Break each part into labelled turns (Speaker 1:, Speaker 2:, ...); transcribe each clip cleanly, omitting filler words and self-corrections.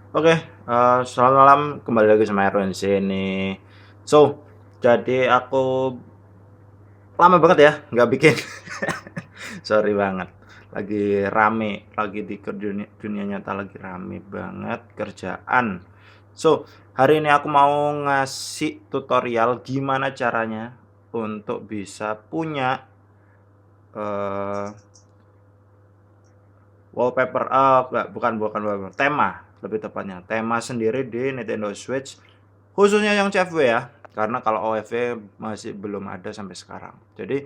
Speaker 1: Oke, selamat malam, kembali lagi sama Erwin di sini. So, jadi aku lama banget ya nggak bikin sorry banget, lagi rame, lagi di dunia dunia nyata lagi rame banget kerjaan. So, hari ini aku mau ngasih tutorial gimana caranya untuk bisa punya, eee, wallpaper enggak, bukan wallpaper, tema, lebih tepatnya, tema sendiri di Nintendo Switch. Khususnya yang CFW ya, karena kalau OFW masih belum ada sampai sekarang. Jadi,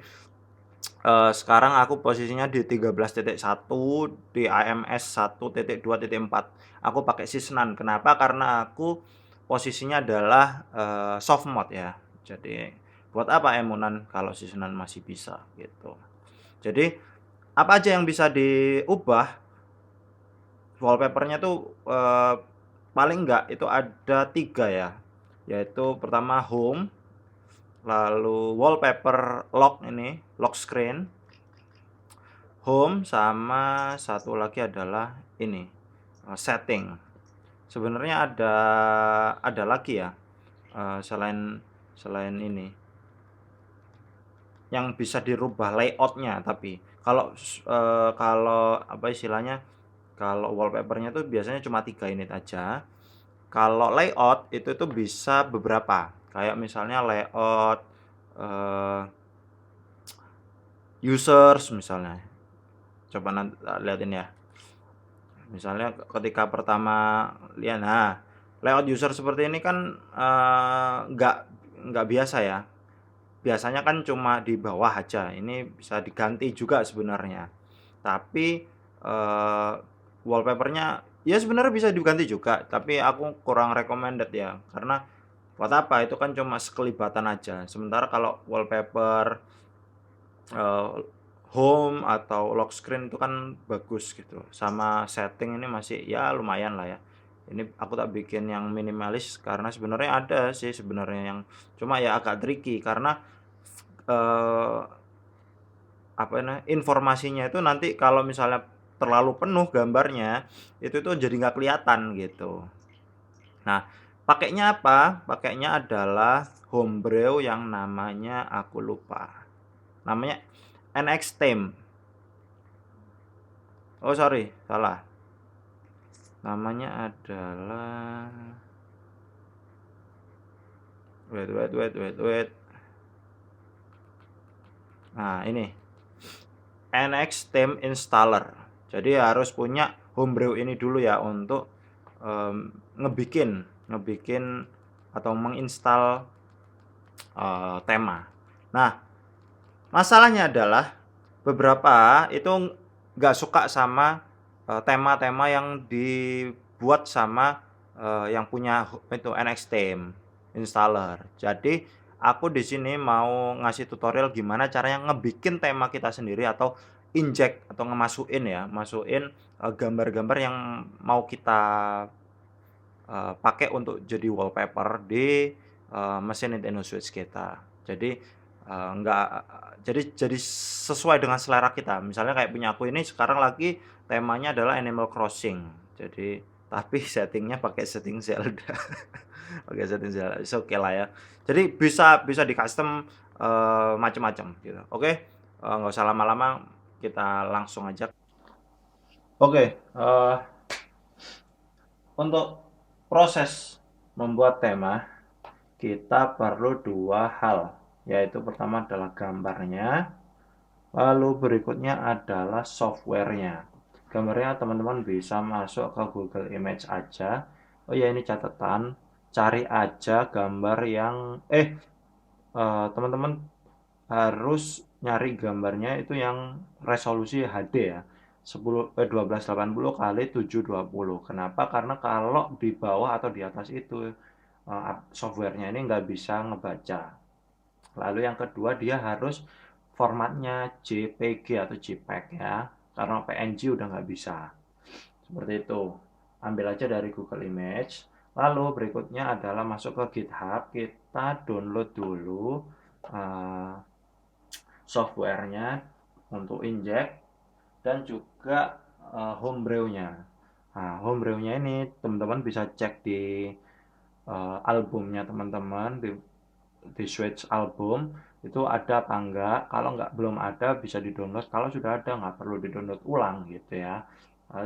Speaker 1: sekarang aku posisinya di 13.1 di AMS 1.2.4. Aku pakai seasonan. Kenapa? Karena aku posisinya adalah, soft mode ya. Jadi, buat apa emunan kalau seasonan masih bisa, gitu. Jadi, apa aja yang bisa diubah wallpaper-nya tuh, paling enggak itu ada 3 ya, yaitu pertama home, lalu wallpaper lock ini, lock screen, home, sama satu lagi adalah ini, setting. Sebenarnya ada lagi ya, selain selain ini, yang bisa dirubah layout-nya tapi. Kalau apa istilahnya, kalau wallpaper-nya tuh biasanya cuma 3 ini aja. Kalau layout itu tuh bisa beberapa, kayak misalnya layout, eee users misalnya, coba liatin ya. Misalnya ketika pertama lihat, nah, layout user seperti ini kan, nggak biasa ya. Biasanya kan cuma di bawah aja, ini bisa diganti juga sebenarnya. Tapi, wallpaper-nya ya sebenarnya bisa diganti juga, tapi aku kurang recommended ya, karena buat apa, itu kan cuma sekelibatan aja. Sementara kalau wallpaper, Eee, home atau lock screen itu kan bagus gitu, sama setting ini masih ya lumayan lah ya. Ini aku tak bikin yang minimalis karena sebenarnya ada sih sebenarnya yang cuma ya agak tricky karena, eee, apa informasinya itu nanti kalau misalnya terlalu penuh gambarnya, itu tuh jadi nggak kelihatan gitu. Nah, pakainya apa? Pakainya adalah Homebrew yang namanya aku lupa, namanya NX Theme. Oh sorry, salah. Namanya adalah wait. Nah ini, NX Theme Installer. Jadi harus punya Homebrew ini dulu ya untuk, ngebikin ngebikin atau menginstal, tema. Nah, masalahnya adalah beberapa itu nggak suka sama, tema-tema yang dibuat sama, yang punya itu NX Theme installer. Jadi aku di sini mau ngasih tutorial gimana caranya ngebikin tema kita sendiri atau inject atau ngemasukin ya, masukin, gambar-gambar yang mau kita, pakai untuk jadi wallpaper di, mesin Nintendo Switch kita. Jadi, enggak jadi sesuai dengan selera kita. Misalnya kayak punya aku ini sekarang lagi temanya adalah Animal Crossing. Jadi tapi setting-nya pakai setting Zelda, pakai setting Zelda, it's okay lah ya. Jadi bisa bisa di-custom, macem-macem gitu. Oke, nggak usah lama-lama, kita langsung aja. Oke, untuk proses membuat tema, kita perlu 2 hal, yaitu pertama adalah gambarnya, lalu berikutnya adalah software-nya. Gambarnya teman-teman bisa masuk ke Google Image aja. Oh ya, ini catatan, cari aja gambar yang teman-teman harus nyari gambarnya itu yang resolusi HD ya, 1280 kali 720. Kenapa? Karena kalau di bawah atau di atas itu, software-nya ini nggak bisa ngebaca. Lalu yang kedua dia harus formatnya JPG atau JPEG ya, karena PNG udah nggak bisa. Seperti itu. Ambil aja dari Google Image. Lalu berikutnya adalah masuk ke GitHub, kita download dulu, uh, softwarenya untuk inject dan juga, Homebrew-nya. Nah, Homebrew-nya ini teman-teman bisa cek di albumnya teman-teman, di Switch album itu ada apa enggak. Kalau enggak belum ada bisa di-download, kalau sudah ada nggak perlu di-download ulang gitu ya.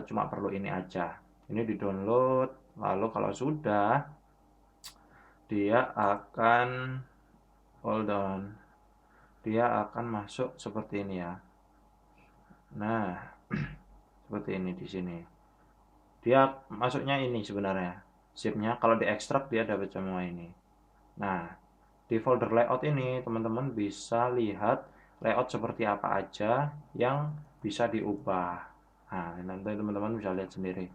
Speaker 1: Cuma perlu ini aja. Ini di-download, lalu kalau sudah dia akan hold on. Dia akan masuk seperti ini ya. Nah, seperti ini di sini. Dia masuknya ini sebenarnya. Zipnya kalau diekstrak dia dapat semua ini. Nah, di folder layout ini teman-teman bisa lihat layout seperti apa aja yang bisa diubah. Nah, nanti teman-teman bisa lihat sendiri.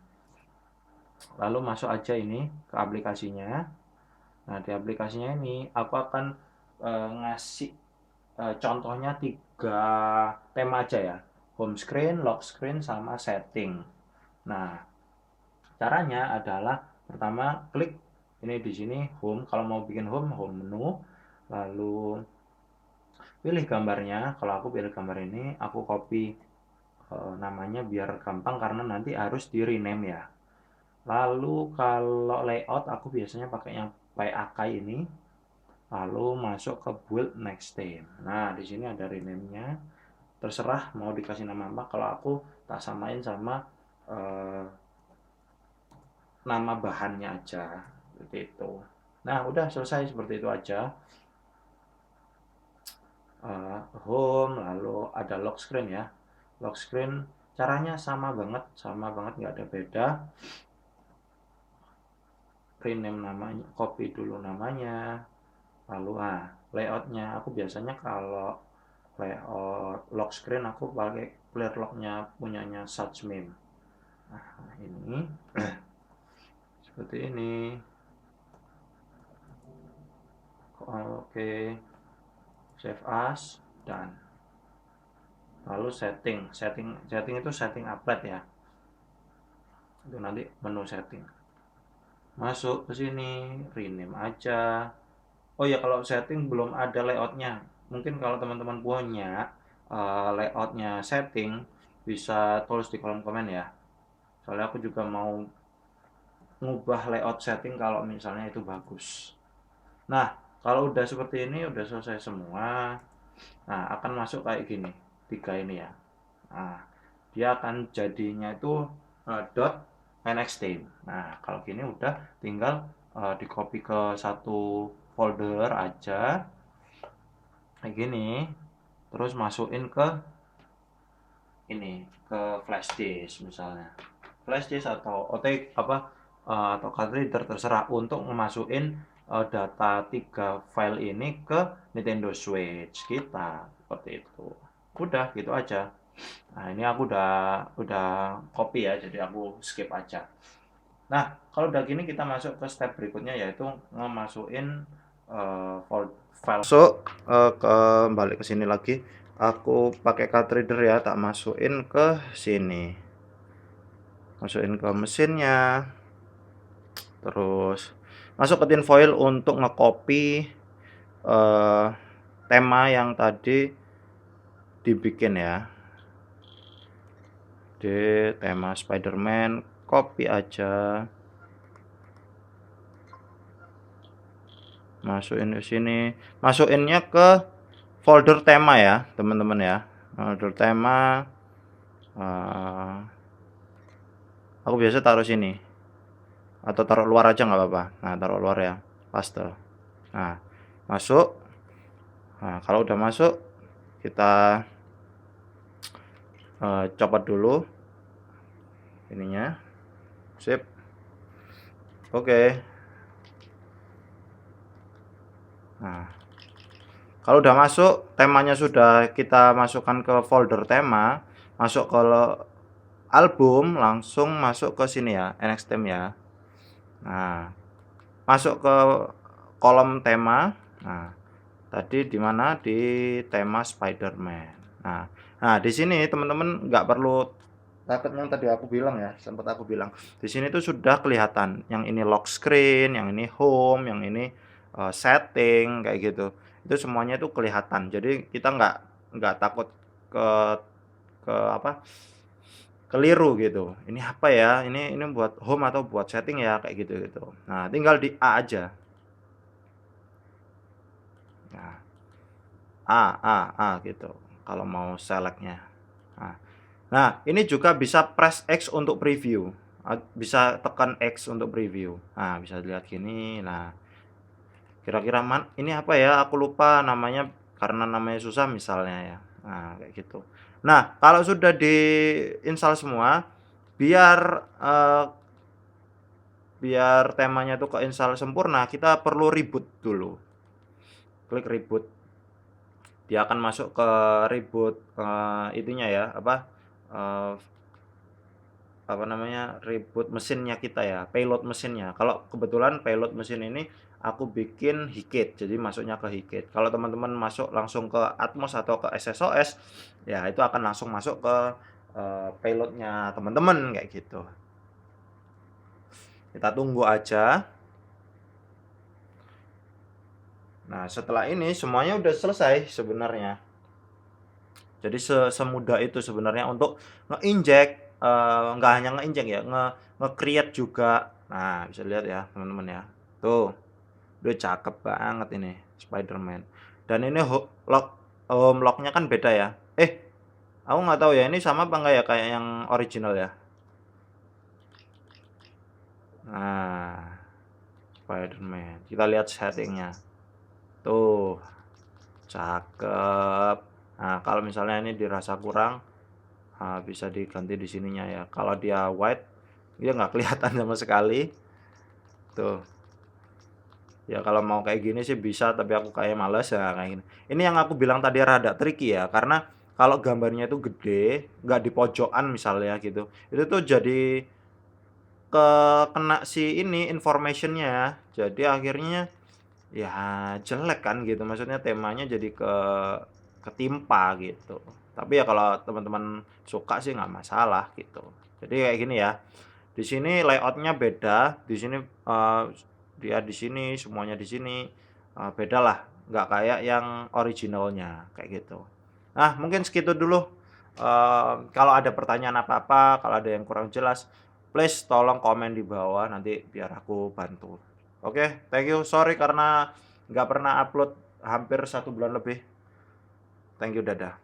Speaker 1: Lalu masuk aja ini ke aplikasinya. Nah, di aplikasinya ini aku akan ngasih contohnya 3 tema aja ya. Home screen, lock screen, sama setting. Nah, caranya adalah pertama klik ini di sini home. Kalau mau bikin home menu, lalu pilih gambarnya. Kalau aku pilih gambar ini, aku copy namanya biar gampang karena nanti harus di rename ya. Lalu kalau layout aku biasanya pakai yang by Akai ini. Lalu masuk ke build next theme. Nah, di sini ada rename-nya. Terserah mau dikasih nama apa. Kalau aku tak samain sama eh, nama bahannya aja seperti itu. Nah, udah selesai seperti itu aja. Home, lalu ada lock screen ya. Lock screen caranya sama banget nggak ada beda. Rename namanya, copy dulu namanya, lalu layoutnya. Aku biasanya kalau layout lock screen aku pakai clear locknya punyanya Suchmem. Nah, ini seperti ini. Oke, save as, dan lalu setting itu setting update ya, itu nanti menu setting. Masuk ke sini, rename aja. Oh ya, kalau setting belum ada layoutnya, mungkin kalau teman-teman punya layoutnya setting, bisa tulis di kolom komen ya. Soalnya aku juga mau ngubah layout setting kalau misalnya itu bagus. Nah, kalau udah seperti ini, udah selesai semua. Nah, akan masuk kayak gini, 3 ini ya. Nah, dia akan jadinya itu dot nxt. Nah, kalau gini udah tinggal di copy ke satu folder aja kayak gini, terus masukin ke ini, ke flash disk misalnya, flash disk atau atau card reader, terserah, untuk memasukin data 3 file ini ke Nintendo Switch kita seperti itu. Udah gitu aja. Nah, ini aku udah copy ya, jadi aku skip aja. Nah, kalau udah gini kita masuk ke step berikutnya, yaitu ngemasukin file. Masuk balik ke sini lagi. Aku pakai card reader ya, tak masukin ke sini. Masukin ke mesinnya. Terus masuk ke tinfoil untuk ngecopy tema yang tadi dibikin ya. Di tema Spider-Man, copy aja. Masukin ke sini. Masukinnya ke folder tema ya, teman-teman ya. Folder tema. Aku biasa taruh sini. Atau taruh luar aja nggak apa-apa. Nah, taruh luar ya. Paste. Nah, masuk. Nah, kalau udah masuk, kita copot dulu ininya. Sip. Oke. Nah, kalau udah masuk, temanya sudah kita masukkan ke folder tema, masuk ke album, langsung masuk ke sini ya, NXTM ya. Nah, masuk ke kolom tema. Nah, tadi di mana? Di tema Spider-Man. Nah, di sini teman-teman nggak perlu takut yang tadi aku bilang ya, sempat aku bilang. Di sini tuh sudah kelihatan, yang ini lock screen, yang ini home, yang ini setting kayak gitu. Itu semuanya itu kelihatan. Jadi kita nggak takut ke apa? keliru gitu. Ini apa ya? Ini buat home atau buat setting ya? Kayak gitu. Nah, tinggal di A aja. Nah, gitu, kalau mau select-nya. Nah nah, ini juga bisa press X untuk preview, bisa tekan X untuk preview. Nah, bisa dilihat gini, nah, kira-kira ini apa ya, aku lupa namanya, karena namanya susah misalnya ya. Nah, kayak gitu. Nah, kalau sudah di-install semua, biar, biar temanya itu ke-install sempurna, kita perlu reboot dulu. Klik reboot. Dia akan masuk ke reboot, itunya ya, eee, apa namanya, reboot mesinnya kita ya, payload mesinnya. Kalau kebetulan payload mesin ini aku bikin Hikit, jadi masuknya ke Hikit. Kalau teman-teman masuk langsung ke Atmos atau ke SSOS, ya itu akan langsung masuk ke, payload-nya teman-teman, kayak gitu. Kita tunggu aja. Nah, setelah ini semuanya udah selesai sebenarnya. Jadi semudah itu sebenarnya untuk nge-inject, nggak hanya nge-inject ya, nge-create juga. Nah, bisa lihat ya teman-teman ya. Tuh, udah cakep banget ini Spider-Man. Dan ini home lock-nya kan beda ya. Aku nggak tahu ya ini sama apa nggak ya kayak yang original ya. Nah, Spider-Man. Kita lihat settingnya. Tuh, cakep. Nah, kalau misalnya ini dirasa kurang, bisa diganti di sininya ya. Kalau dia white, dia nggak kelihatan sama sekali. Tuh. Ya kalau mau kayak gini sih bisa, tapi aku kayak males ya kayak gini. Ini yang aku bilang tadi rada tricky ya, karena kalau gambarnya itu gede, nggak di pojokan misalnya gitu, itu tuh jadi kena si ini information-nya. Jadi akhirnya ya jelek kan gitu, maksudnya temanya jadi ketimpa gitu. Tapi ya kalau teman-teman suka sih nggak masalah gitu. Jadi kayak gini ya, di sini layout-nya beda, di sini, dia di sini, semuanya di sini, bedalah, nggak kayak yang originalnya, kayak gitu. Nah, mungkin segitu dulu, kalau ada pertanyaan apa-apa, kalau ada yang kurang jelas, please tolong komen di bawah, nanti biar aku bantu. Oke, thank you, sorry karena nggak pernah upload hampir 1 bulan lebih. Thank you, dadah.